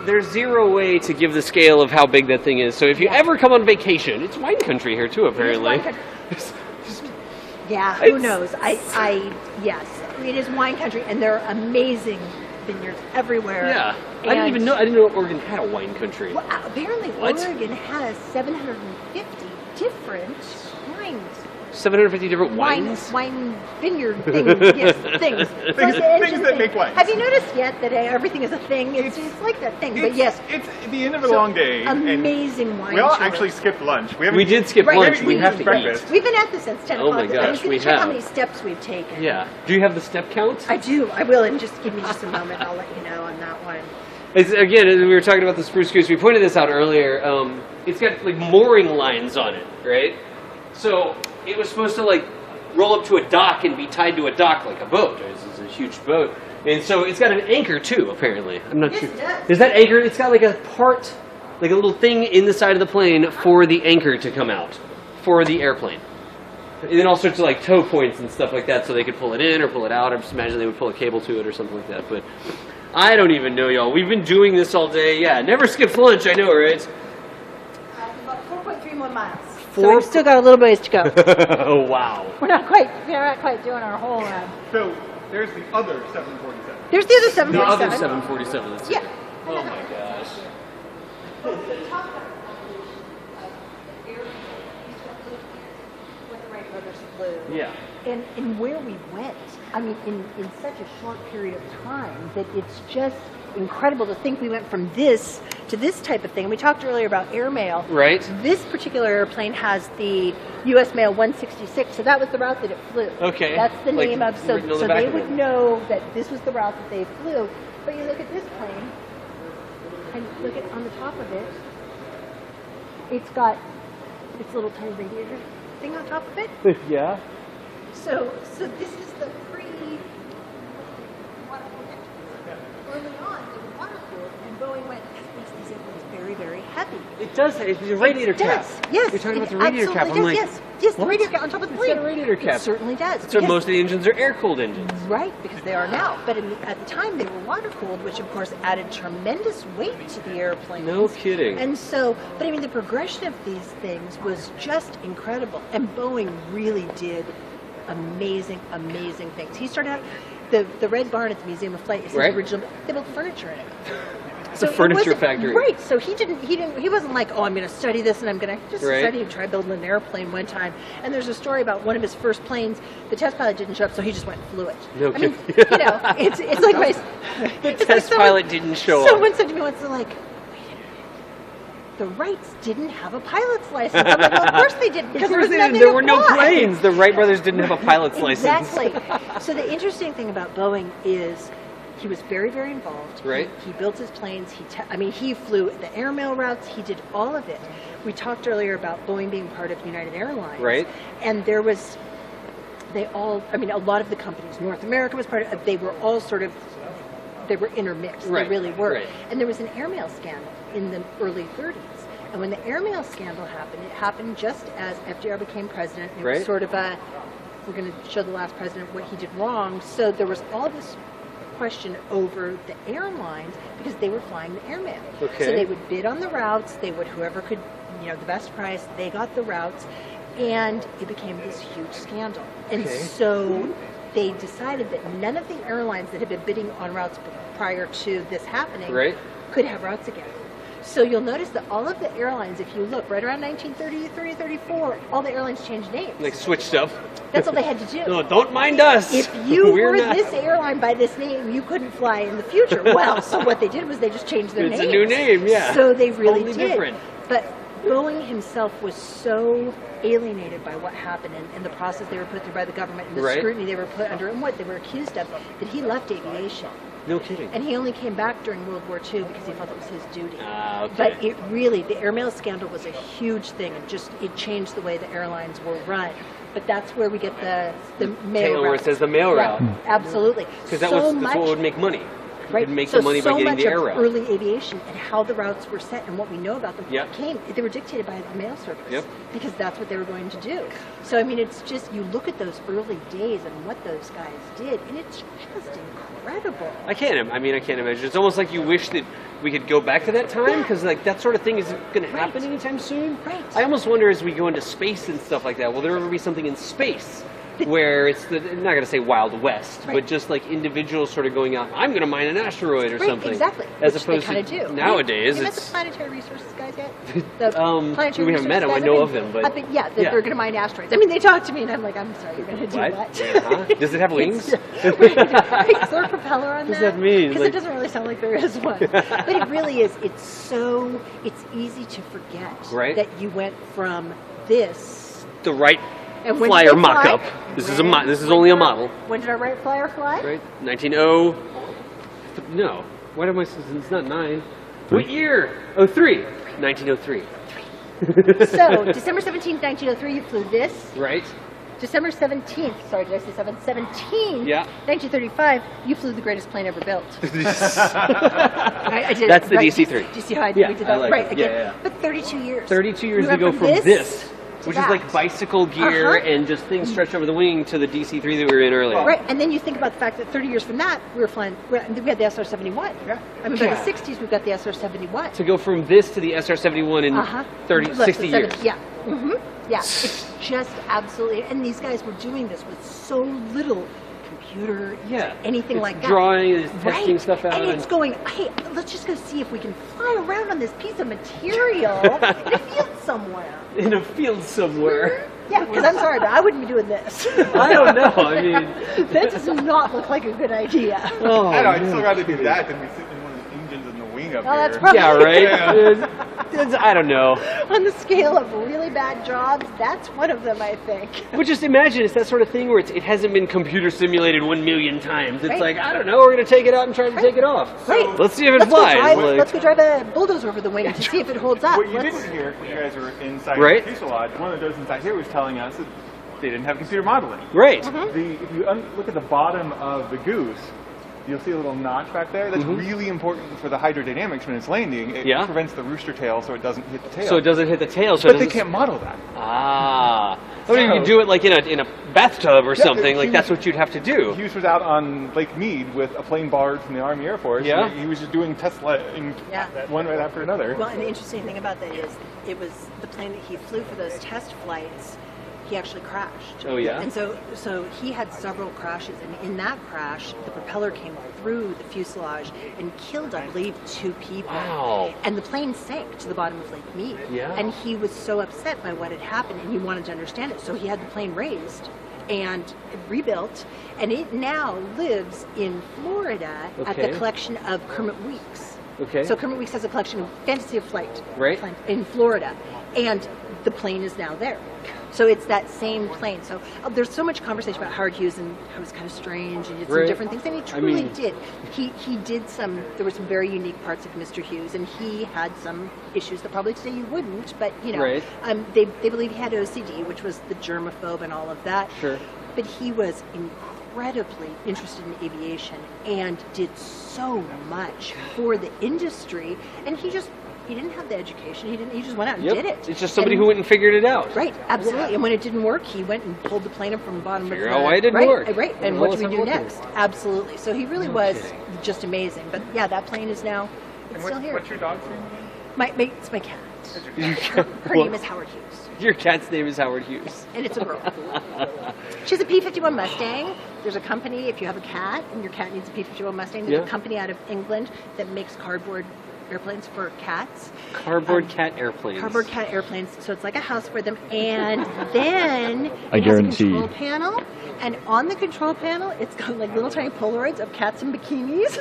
There's zero way to give the scale of how big that thing is. So if you ever come on vacation, it's wine country here too, apparently. It is wine country. Yeah, who It's- knows? Yes, it is wine country, and there are amazing vineyards everywhere. Yeah, I didn't And- even know. I didn't know Oregon had a wine country. Well, apparently, What? Oregon has 750 different wines. 750 different wines. Wine vineyard things, yes, things. So it's Things interesting. that make wines. Have you noticed yet that everything is a thing? It's like that thing, but It's- yes, It's the end of a so long day. and amazing wine. We all tours. actually skipped lunch. We, haven't We did skip Right, lunch. we We did have to breakfast. eat. We've been at this since 10 Oh my o'clock. I was gosh, going we to check how have. many steps we've taken. Yeah. Do you have the step count? I do. I will, and just give me just a moment. I'll let you know on that one. It's, again, we were talking about the Spruce Goose. We pointed this out earlier. It's got like mooring lines on it, right? So it was supposed to like roll up to a dock and be tied to a dock like a boat. It's a huge boat, and so it's got an anchor too. Apparently, I'm not Yes, sure. it does. Is that anchor? It's got like a part, like a little thing in the side of the plane for the anchor to come out for the airplane. And then all sorts of like tow points and stuff like that, so they could pull it in or pull it out. I'm just imagining they would pull a cable to it or something like that. But I don't even know, y'all. We've been doing this all day. Yeah, never skips lunch. I know, right? About 4.3 more miles. So we've still got a little ways to go. Oh wow. We're not quite doing our whole. So there's the other 747. There's the other The 747. other 747. That's Yeah. Oh my gosh. The top of the air what the Wright brothers flew. Yeah. And where we went, I mean, in such a short period of time that it's just incredible to think we went from this to this type of thing. We talked earlier about airmail. Right. This particular airplane has the U.S. Mail 166, so that was the route that it flew. Okay. That's the Like name of, so written on the back they of would it. know that this was the route that they flew. But you look at this plane, and look at on the top of it, it's got its little tiny radiator thing on top of it. Yeah. So this is the pre water cooled. Early on, they were water cooled, and Boeing went, this makes these airplanes very, very heavy. It does. It's a radiator It cap. does. Yes. You're talking it about the radiator cap. I'm absolutely like, does. Yes, the what? radiator cap on top of the It's plane. got a radiator cap. It certainly does. So Yes. most of the engines are air-cooled engines. Right, because they are now. But at the time, they were water-cooled, which, of course, added tremendous weight to the airplane. No kidding. And so, but I mean, the progression of these things was just incredible. And Boeing really did amazing, amazing things. He started out, the Red Barn at the Museum of Flight is his Right. original, they built furniture in it. It's a it furniture wasn't- factory. Right. So he wasn't like, oh, I'm going to study this and I'm going to just Right. study and try building an airplane one time. And there's a story about one of his first planes. The test pilot didn't show up, so he just went and flew it. No I mean, kidding. you know, it's like my The it's like test someone- pilot didn't show up. Someone said to me once, they're like, wait a minute. The Wrights didn't have a pilot's license. I'm like, well, of course they didn't, because there was nothing There to were no fly. planes. The Wright brothers didn't have a pilot's license. Exactly. So the interesting thing about Boeing is he was very, very involved. Right. He built his planes. He flew the airmail routes. He did all of it. We talked earlier about Boeing being part of United Airlines. Right. And there was, a lot of the companies, North America was part of, they were all sort of, they were intermixed. Right. They really were. Right. And there was an airmail scandal in the early 30s. And when the airmail scandal happened, it happened just as FDR became president. It Right. was sort of we're going to show the last president what he did wrong. So there was all this question over the airlines because they were flying the airmail. Okay. So they would bid on the routes. They would, whoever could, the best price, they got the routes. And it became this huge scandal. And Okay. so they decided that none of the airlines that had been bidding on routes prior to this happening Right. could have routes again. So you'll notice that all of the airlines, if you look right around 1933, 34, all the airlines changed names. Like switched up. That's all they had to do. No, don't mind us. If you We're were not- this airline by this name, you couldn't fly in the future. Well, so what they did was they just changed their It's names. a new name, yeah. So they really Totally did. different. But Boeing himself was so alienated by what happened and the process they were put through by the government and the Right. scrutiny they were put under and what they were accused of, that he left aviation. No kidding. And he only came back during World War II because he felt it was his duty. Ah, okay. But it really, the airmail scandal was a huge thing, and it changed the way the airlines were run. But that's where we get the mail Taylor, where it route. says the mail Yeah, route. absolutely. Because so that's much, what would make money. right? You'd make so the money by so getting much the air of route. early aviation and how the routes were set and what we know about them Yep. they were dictated by the mail service. Yep. Because that's what they were going to do. So I mean, it's just, you look at those early days and what those guys did, and it's just incredible. I can't imagine. It's almost like you wish that we could go back to that time, because like that sort of thing isn't going to happen Right. anytime soon. Right. I almost wonder, as we go into space and stuff like that, will there ever be something in space where it's I'm not going to say Wild West, Right. but just like individuals sort of going out, I'm going to mine an asteroid or Right, something. exactly. As Which opposed they kind to of do. nowadays, Have you met the it's planetary resources guys yet? The planetary we haven't met them. I resources know guys? of them, but I think, yeah, they're going to mine asteroids. I mean, they talk to me, and I'm like, I'm sorry, you're going to do What? what? Uh-huh. Does it have wings? Is there a propeller on What does that? that mean? Because Like- it doesn't really sound like there is one. But it really is. It's easy to forget Right. that you went from this. The right And when flyer did they fly? mock-up. This is this is When only a did our- model, When did our right flyer fly? right? 1900. No. What am I? It's not 9. What year? 03. 1903. So, December 17th, 1903, you flew this. Right. December 17th, sorry, did I say 7th? 17th, Yeah. 1935, you flew the greatest plane ever built. I did, That's the right, DC-3. Do you see how Yeah, we did I that? like right, it. again. Yeah, yeah. But 32 years. 32 years We went to go from this Which is like bicycle gear and just things stretched over the wing to the DC-3 that we were in earlier. Right, and then you think about the fact that 30 years from that, we had the SR-71. Yeah. I mean, by the 60s, we've got the SR-71. To go from this to the SR-71 in 60 years. Yeah. Yeah, it's just absolutely, and these guys were doing this with so little computer, anything it's like that. Drawing, testing stuff out. And it's going, hey, let's just go see if we can fly around on this piece of material in a field somewhere. In a field somewhere. Yeah, because I'm sorry, but I wouldn't be doing this. I don't know, I mean... That does not look like a good idea. Oh, I know, I'd still rather do that than be sitting in one of the engines in the wing up here. That's probably right? I don't know. On the scale of really bad jobs, that's one of them, I think. But just imagine, it's that sort of thing where it hasn't been computer simulated 1 million times. It's like, I don't know, we're going to take it out and try to take it off. Right. Let's see if it flies. Let's go drive a bulldozer over the wing to see if it holds up. What you didn't hear when you guys were inside the fuselage, one of the docents inside here was telling us that they didn't have computer modeling. Right. If you look at the bottom of the Goose, you'll see a little notch back there. That's really important for the hydrodynamics when it's landing. It prevents the rooster tail so it doesn't hit the tail. So it doesn't hit the tail. But they can't model that. Ah. I mean, you could do it like in a bathtub or something. Like that's what you'd have to do. Hughes was out on Lake Mead with a plane borrowed from the Army Air Force. Yeah. He was just doing tests one right after another. Well, and the interesting thing about that is it was the plane that he flew for those test flights. He actually crashed. Oh yeah. And so he had several crashes, and in that crash, the propeller came through the fuselage and killed, I believe, 2 people. Wow. And the plane sank to the bottom of Lake Mead. Yeah. And he was so upset by what had happened, and he wanted to understand it, so he had the plane raised and rebuilt, and it now lives in Florida at the collection of Kermit Weeks. Okay. So Kermit Weeks has a collection of Fantasy of Flight in Florida, and the plane is now there. So it's that same plane. So there's so much conversation about Howard Hughes and how it was kind of strange and did some different things, and he truly did. He did there were some very unique parts of Mr. Hughes, and he had some issues that probably today you wouldn't, but you know, they believe he had OCD, which was the germaphobe and all of that. Sure. But he was incredibly interested in aviation and did so much for the industry, and he didn't have the education. He just went out and did it. It's just somebody who went and figured it out. Right, absolutely. And when it didn't work, he went and pulled the plane up from the bottom of the... Figure out why it didn't work. Right, and what do we do next? Absolutely. So he really was just amazing. But yeah, that plane is now, it's still here. What's your dog's name? It's my cat. Her name is Howard Hughes. Your cat's name is Howard Hughes. And it's a girl. She has a P-51 Mustang. There's a company, if you have a cat and your cat needs a P-51 Mustang, there's a company out of England that makes cardboard airplanes for cats. Cardboard cat airplanes. Cardboard cat airplanes. So it's like a house for them. And then I guarantee. Has a control panel. And on the control panel, it's got like little tiny Polaroids of cats in bikinis.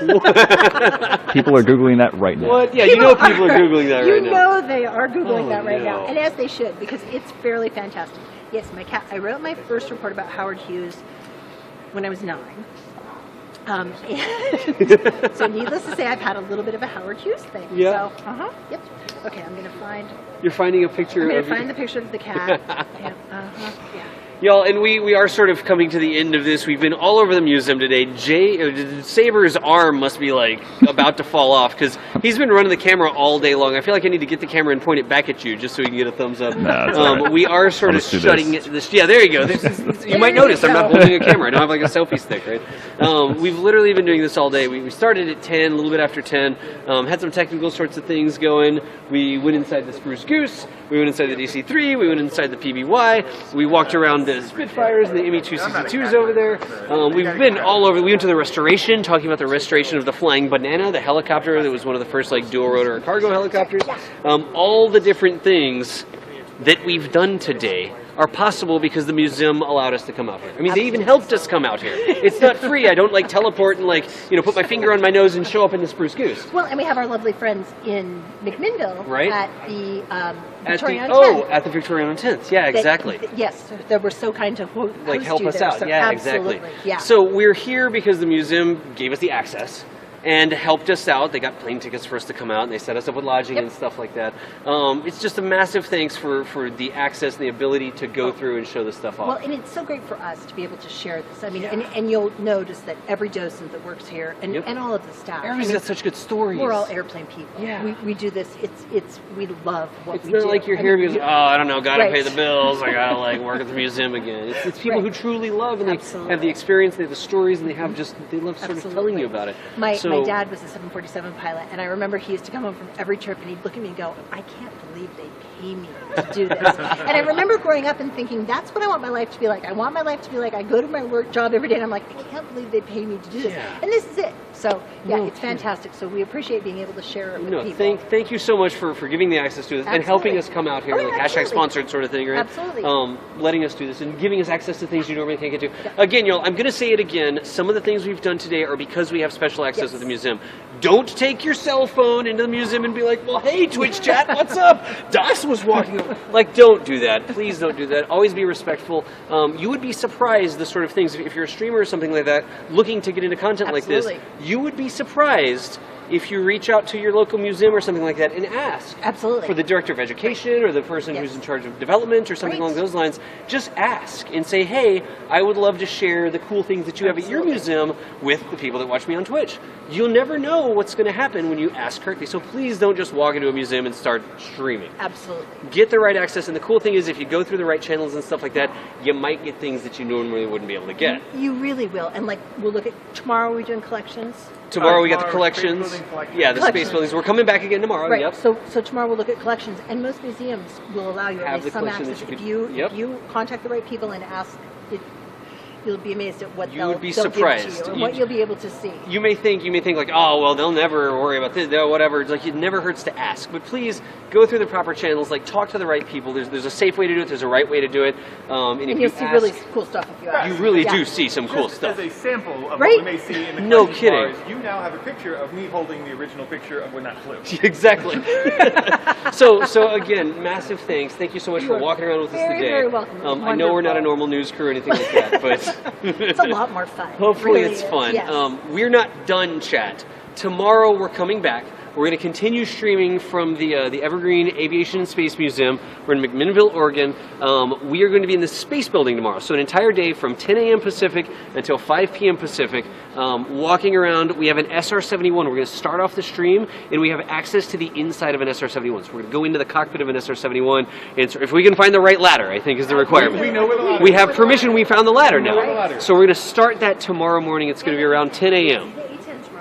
People are Googling that right now. What? Yeah, people are Googling that right now. You know they are Googling that right now. And as they should, because it's fairly fantastic. Yes, my cat. I wrote my first report about Howard Hughes when I was 9. So needless to say, I've had a little bit of a Howard Hughes thing. Yeah. So, yep. Okay, I'm going to find... You're finding a picture I'm going to find the picture of the cat. Yeah. Y'all, and we are sort of coming to the end of this. We've been all over the museum today. Saber's arm must be like about to fall off because he's been running the camera all day long. I feel like I need to get the camera and point it back at you just so we can get a thumbs up. No, we are sort of shutting this. Yeah, there you go. You might notice I'm not holding a camera. I don't have like a selfie stick, right? We've literally been doing this all day. We started at 10, a little bit after 10. Had some technical sorts of things going. We went inside the Spruce Goose. We went inside the DC-3. We went inside the PBY. We walked around the Spitfires and the ME-262s over there. We've been all over. We went to the restoration, talking about the restoration of the Flying Banana, the helicopter that was one of the first like dual rotor cargo helicopters. All the different things that we've done today are possible because the museum allowed us to come out here. I mean, they even helped us come out here. It's not free. I don't like teleport and like, put my finger on my nose and show up in the Spruce Goose. Well, and we have our lovely friends in McMinnville at the Victoria on 10th. At the Victoria on 10th. Yeah, exactly. Yes, they were so kind to host help us there, out. so Yeah, absolutely. exactly. Yeah. So we're here because the museum gave us the access. and helped us out. They got plane tickets for us to come out, and they set us up with lodging and stuff like that. It's just a massive thanks for the access and the ability to go through and show this stuff off. Well, and it's so great for us to be able to share this. I mean, and you'll notice that every docent that works here, and all of the staff. Everybody's got such good stories. We're all airplane people. Yeah. We do this. We love what we do. It's not like you're here because, I don't know, gotta pay the bills, I gotta like work at the museum again. It's people who truly love, and they have the experience, they have the stories, and they love sort of telling you about it. My dad was a 747 pilot, and I remember he used to come home from every trip, and he'd look at me and go, I can't believe they pay me to do this. And I remember growing up and thinking, that's what I want my life to be like. I want my life to be like, I go to my work job every day, and I'm like, I can't believe they pay me to do this. And this is it. So, it's fantastic. So we appreciate being able to share it with people. Thank you so much for giving the access to this and helping us come out here, like hashtag sponsored sort of thing, right? Absolutely. Letting us do this and giving us access to things you normally can't get to. Again, y'all, I'm going to say it again. Some of the things we've done today are because we have special access at the museum. Don't take your cell phone into the museum and be like, well, hey, Twitch chat, what's up? Das was walking over. Like, don't do that. Please don't do that. Always be respectful. You would be surprised the sort of things, if you're a streamer or something like that, looking to get into content like this, you would be surprised if you reach out to your local museum or something like that and ask for the director of education or the person who's in charge of development or something along those lines, just ask and say, hey, I would love to share the cool things that you have at your museum with the people that watch me on Twitch. You'll never know what's going to happen when you ask correctly, so please don't just walk into a museum and start streaming. Absolutely. Get the right access, and the cool thing is if you go through the right channels and stuff like that, you might get things that you normally wouldn't be able to get. You really will, and like, we'll look at, tomorrow we're doing collections. Tomorrow we got the collections. Yeah, the space buildings. We're coming back again tomorrow. Right. Yep. So tomorrow we'll look at collections, and most museums will allow you at least some access. If you contact the right people and ask, you'll be amazed at what they'll give to you, and what you'll be able to see. You may think like, oh well, they'll never worry about this, whatever. It's like it never hurts to ask, but please go through the proper channels. Like talk to the right people. There's a safe way to do it. There's a right way to do it. And if you'll see really cool stuff if you ask. You really do see some cool stuff. As a sample of what we may see in the no kidding. Bars, you now have a picture of me holding the original picture of when that flew. Exactly. so again, massive thanks. Thank you so much for walking around with us today. Very welcome. I know we're not a normal news crew or anything like that, but it's a lot more fun. Hopefully it's fun. Yes. We're not done, chat. Tomorrow we're coming back. We're going to continue streaming from the Evergreen Aviation and Space Museum. We're in McMinnville, Oregon. We are going to be in the space building tomorrow. So an entire day from 10 a.m. Pacific until 5 p.m. Pacific, walking around. We have an SR-71. We're going to start off the stream, and we have access to the inside of an SR-71. So we're going to go into the cockpit of an SR-71, and so if we can find the right ladder, I think is the requirement. We know where the ladder is. We have permission. We found the ladder now. So we're going to start that tomorrow morning. It's going to be around 10 a.m.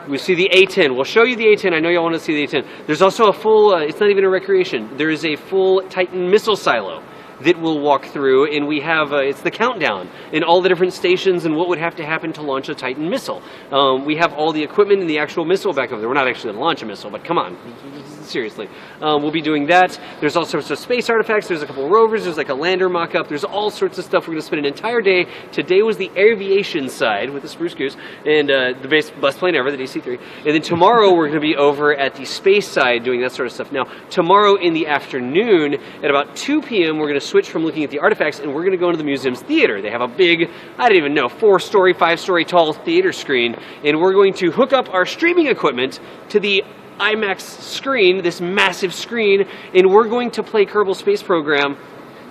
We see the A-10. We'll show you the A-10. I know y'all want to see the A-10. There's also a full, it's not even a recreation. There is a full Titan missile silo that we'll walk through, and we have, it's the countdown in all the different stations and what would have to happen to launch a Titan missile. We have all the equipment and the actual missile back over there. We're not actually going to launch a missile, but come on, seriously. We'll be doing that. There's all sorts of space artifacts. There's a couple of rovers. There's like a lander mock-up. There's all sorts of stuff. We're going to spend an entire day. Today was the aviation side with the Spruce Goose and the best plane ever, the DC-3. And then tomorrow we're going to be over at the space side doing that sort of stuff. Now, tomorrow in the afternoon at about 2 p.m. we're going to switch from looking at the artifacts, and we're going to go into the museum's theater. They have a big, I don't even know, 4-story, 5-story tall theater screen, and we're going to hook up our streaming equipment to the IMAX screen, this massive screen, and we're going to play Kerbal Space Program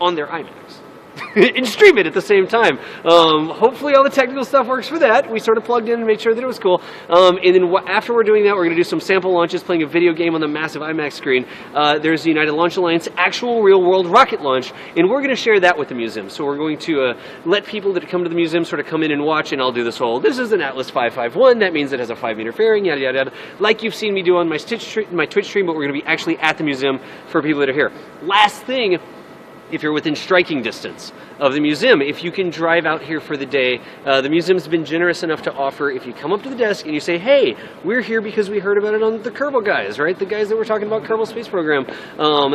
on their IMAX. And stream it at the same time. Hopefully all the technical stuff works for that. We sort of plugged in and made sure that it was cool. And then after we're doing that, we're going to do some sample launches, playing a video game on the massive IMAX screen. There's the United Launch Alliance actual real-world rocket launch, and we're going to share that with the museum. So we're going to let people that come to the museum sort of come in and watch, and I'll do this whole, this is an Atlas 551, that means it has a 5-meter fairing, yada, yada, yada, like you've seen me do on my Twitch stream, but we're going to be actually at the museum for people that are here. Last thing, if you're within striking distance of the museum, if you can drive out here for the day, the museum's been generous enough to offer, if you come up to the desk and you say, hey, we're here because we heard about it on the Kerbal guys, right? The guys that were talking about Kerbal Space Program,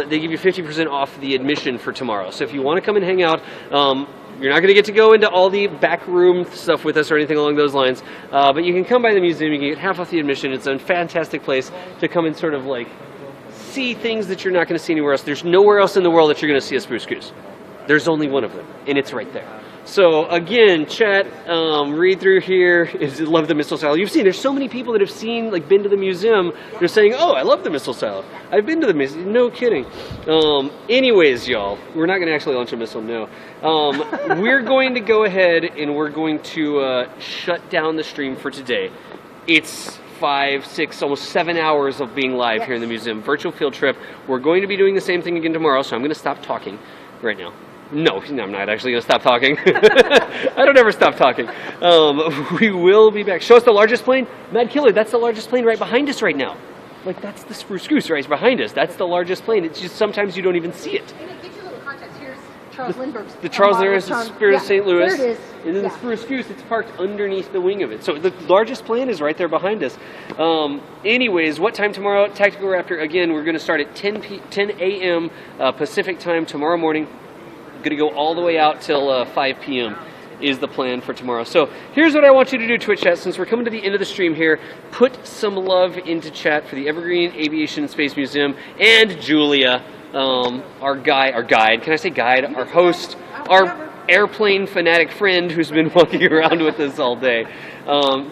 they give you 50% off the admission for tomorrow. So if you want to come and hang out, you're not going to get to go into all the back room stuff with us or anything along those lines, but you can come by the museum, you can get half off the admission. It's a fantastic place to come and sort of like see things that you're not going to see anywhere else. There's nowhere else in the world that you're going to see a Spruce Goose. There's only one of them, and it's right there. So again, chat, read through here. Love the missile silo. You've seen, there's so many people that have seen, like, been to the museum. They're saying, oh, I love the missile silo. I've been to the museum. No kidding. Anyways, y'all, we're not going to actually launch a missile, no. We're going to go ahead and we're going to shut down the stream for today. It's 5, 6, almost 7 hours of being live here in the museum. Virtual field trip. We're going to be doing the same thing again tomorrow, so I'm going to stop talking right now. No, I'm not actually going to stop talking. I don't ever stop talking. We will be back. Show us the largest plane. Mad Killer, that's the largest plane right behind us right now. Like, that's the Spruce Goose right behind us. That's the largest plane. It's just sometimes you don't even see it. And it gives you a little context. Here's Charles Lindbergh's. The Charles Lindbergh's, the Spirit of St. Louis. There it is. And then the Spruce Goose, it's parked underneath the wing of it. So the largest plane is right there behind us. Anyways, what time tomorrow? Tactical Raptor, again, we're going to start at 10 a.m. Pacific time tomorrow morning. Going to go all the way out till 5 p.m. is the plan for tomorrow. So here's what I want you to do, Twitch chat. Since we're coming to the end of the stream here, put some love into chat for the Evergreen Aviation and Space Museum and Julia, our guide. Can I say guide? Our host, our airplane fanatic friend who's been walking around with us all day.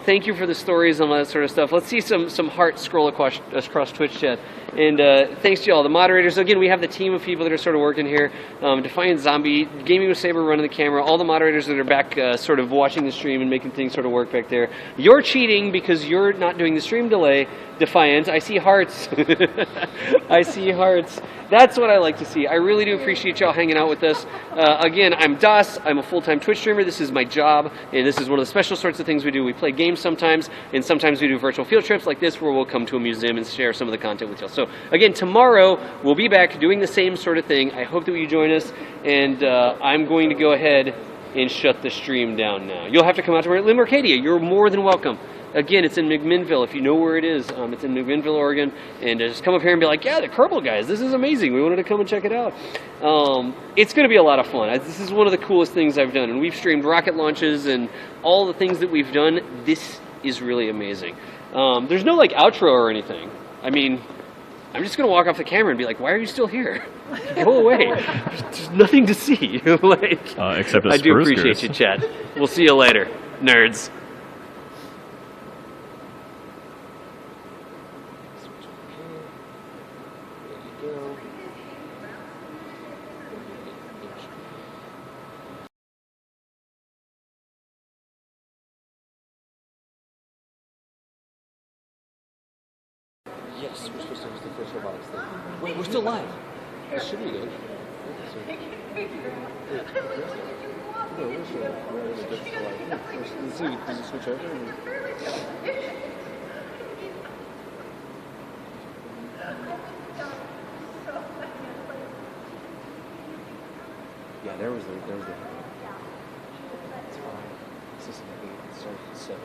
Thank you for the stories and all that sort of stuff. Let's see some hearts scroll across Twitch chat. And thanks to all the moderators. Again, we have the team of people that are sort of working here. Defiant Zombie, Gaming with Saber running the camera, all the moderators that are back sort of watching the stream and making things sort of work back there. You're cheating because you're not doing the stream delay, Defiant. I see hearts. I see hearts. That's what I like to see. I really do appreciate y'all hanging out with us. Again, I'm Das. I'm a full-time Twitch streamer. This is my job, and this is one of the special sorts of things we do. We play games sometimes, and sometimes we do virtual field trips like this where we'll come to a museum and share some of the content with y'all. So again, tomorrow we'll be back doing the same sort of thing. I hope that you join us, and I'm going to go ahead and shut the stream down now. You'll have to come out to Lynn Arcadia. You're more than welcome. Again, it's in McMinnville. If you know where it is, it's in McMinnville, Oregon. And just come up here and be like, yeah, the Kerbal guys, this is amazing. We wanted to come and check it out. It's going to be a lot of fun. This is one of the coolest things I've done. And we've streamed rocket launches and all the things that we've done. This is really amazing. There's no, like, outro or anything. I mean, I'm just going to walk off the camera and be like, why are you still here? Go away. There's nothing to see. Except a I do Spruce appreciate Goose. you, chat. We'll see you later, nerds. Yes, we're supposed to host the first robotics thing. Wait, we're still live. This should be good. No, we're still live. Let's see, does it switch over? Yeah, there was the. It's fine. It's just an 8, it starts at 7.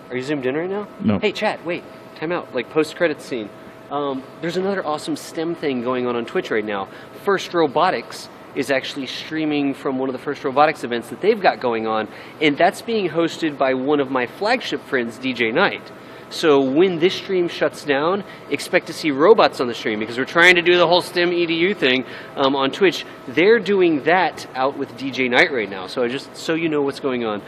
Are you zoomed in right now? No. Hey, chat, wait. Time out. Like, post-credits scene. There's another awesome STEM thing going on Twitch right now. First Robotics is actually streaming from one of the First Robotics events that they've got going on, and that's being hosted by one of my flagship friends, DJ Knight. So when this stream shuts down, expect to see robots on the stream because we're trying to do the whole STEM EDU thing on Twitch. They're doing that out with DJ Knight right now. So just so you know what's going on.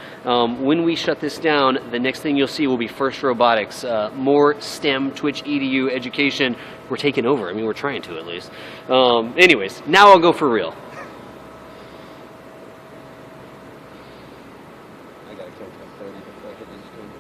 When we shut this down, the next thing you'll see will be First Robotics. More STEM Twitch EDU education. We're taking over. I mean, we're trying to at least. Anyways, now I'll go for real. I gotta count to 30 before I hit these things.